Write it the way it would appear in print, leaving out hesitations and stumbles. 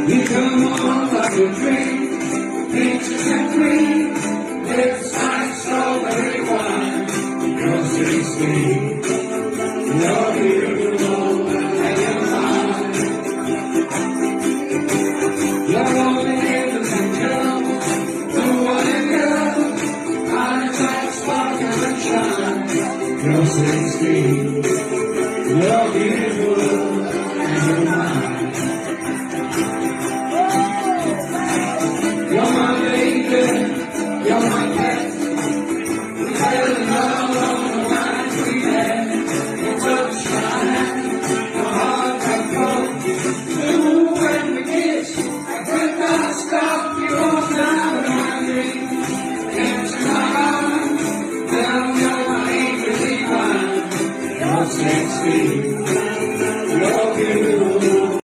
You come on like a dream, peaches and cream, lips like strawberry wine. You're so sweet, you're beautiful and you're mine. You're only innocent girl, the one and girl, eyes like sparkle and shine. You're so sweet.